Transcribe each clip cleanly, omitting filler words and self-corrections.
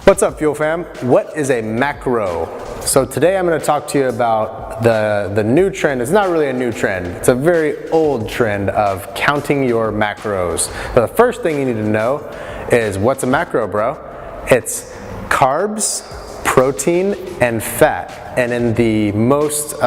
What's up, Fuel Fam? What is a macro? So today I'm going to talk to you about the new trend. It's not really a new trend. It's a very old trend of counting your macros. So the first thing you need to know is what's a macro, bro? It's carbs, protein, and fat. And in the most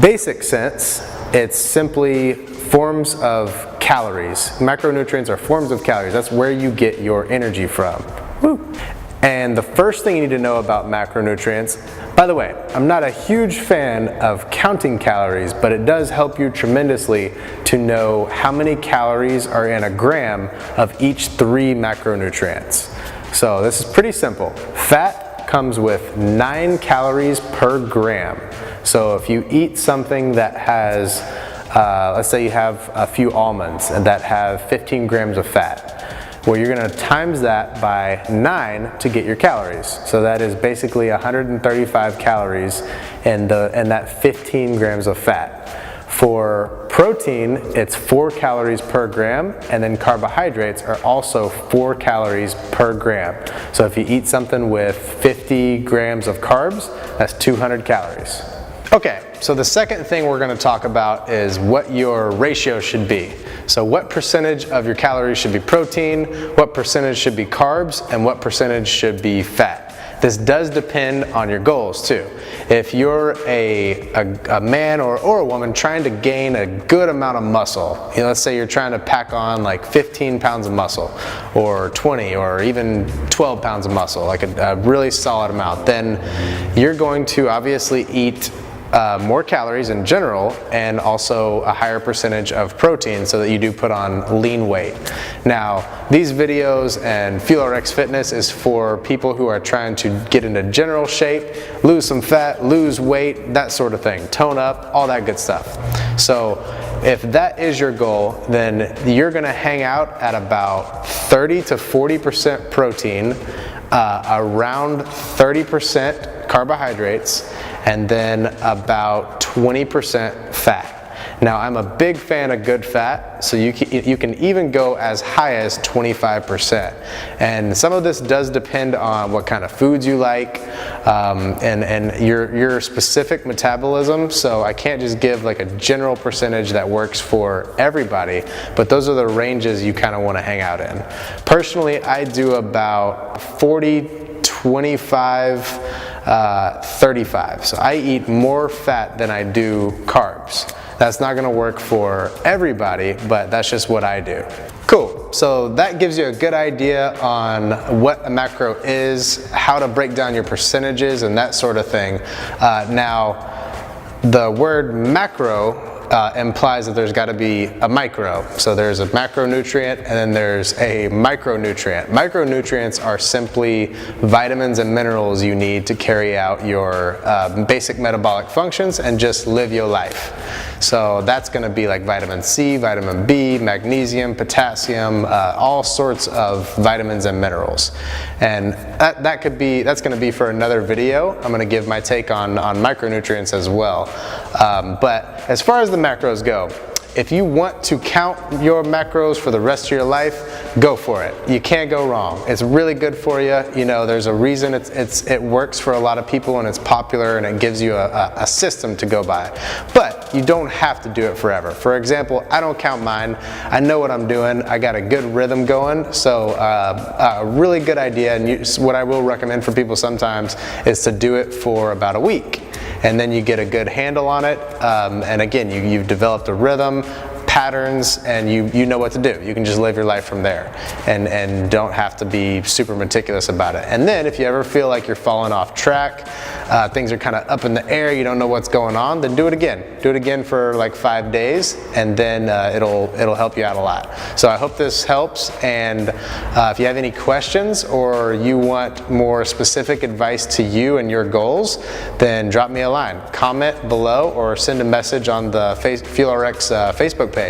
basic sense, it's simply forms of calories. Macronutrients are forms of calories. That's where you get your energy from. Woo. And the first thing you need to know about macronutrients, by the way, I'm not a huge fan of counting calories, but it does help you tremendously to know how many calories are in a gram of each 3 macronutrients. So this is pretty simple. Fat comes with 9 calories per gram. So if you eat something that has, let's say you have a few almonds and that have 15 grams of fat, well, you're going to times that by 9 to get your calories. So that is basically 135 calories in that 15 grams of fat. For protein, it's 4 calories per gram, and then carbohydrates are also 4 calories per gram. So if you eat something with 50 grams of carbs, that's 200 calories. Okay, so the second thing we're going to talk about is what your ratio should be. So what percentage of your calories should be protein, what percentage should be carbs, and what percentage should be fat. This does depend on your goals too. If you're a man or a woman trying to gain a good amount of muscle, let's say you're trying to pack on like 15 pounds of muscle, or 20, or even 12 pounds of muscle, like a really solid amount, then you're going to obviously eat more calories in general, and also a higher percentage of protein so that you do put on lean weight. Now, these videos and Fuel RX Fitness is for people who are trying to get into general shape, lose some fat, lose weight, that sort of thing, tone up, all that good stuff. So if that is your goal, then you're going to hang out at about 30 to 40% protein, around 30% carbohydrates, and then about 20% fat. Now, I'm a big fan of good fat, so you can even go as high as 25%. And some of this does depend on what kind of foods you like, and your specific metabolism. So I can't just give like a general percentage that works for everybody, but those are the ranges you kind of want to hang out in. Personally, I do about 40, 25, 35. So I eat more fat than I do carbs. That's not going to work for everybody, but that's just what I do. Cool. So that gives you a good idea on what a macro is, how to break down your percentages, and that sort of thing. Now, the word macro implies that there's got to be a micro. So there's a macronutrient and then there's a micronutrient. Micronutrients are simply vitamins and minerals you need to carry out your basic metabolic functions and just live your life. So that's going to be like vitamin C, vitamin B, magnesium, potassium, all sorts of vitamins and minerals. And that's going to be for another video. I'm going to give my take on micronutrients as well. But as far as the macros go, if you want to count your macros for the rest of your life, go for it. You can't go wrong. It's really good for you. There's a reason it works for a lot of people, and it's popular, and it gives you a system to go by. But you don't have to do it forever. For example, I don't count mine. I know what I'm doing. I got a good rhythm going. So a really good idea, and what I will recommend for people sometimes is to do it for about a week. And then you get a good handle on it, and again, you've developed a rhythm, patterns, and you know what to do. You can just live your life from there, and don't have to be super meticulous about it. And then if you ever feel like you're falling off track, things are kind of up in the air, you don't know what's going on, then do it again. Do it again for like 5 days, and then it'll help you out a lot. So I hope this helps, and if you have any questions or you want more specific advice to you and your goals, then drop me a line. Comment below or send a message on the Fuel RX Facebook page.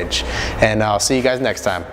And I'll see you guys next time.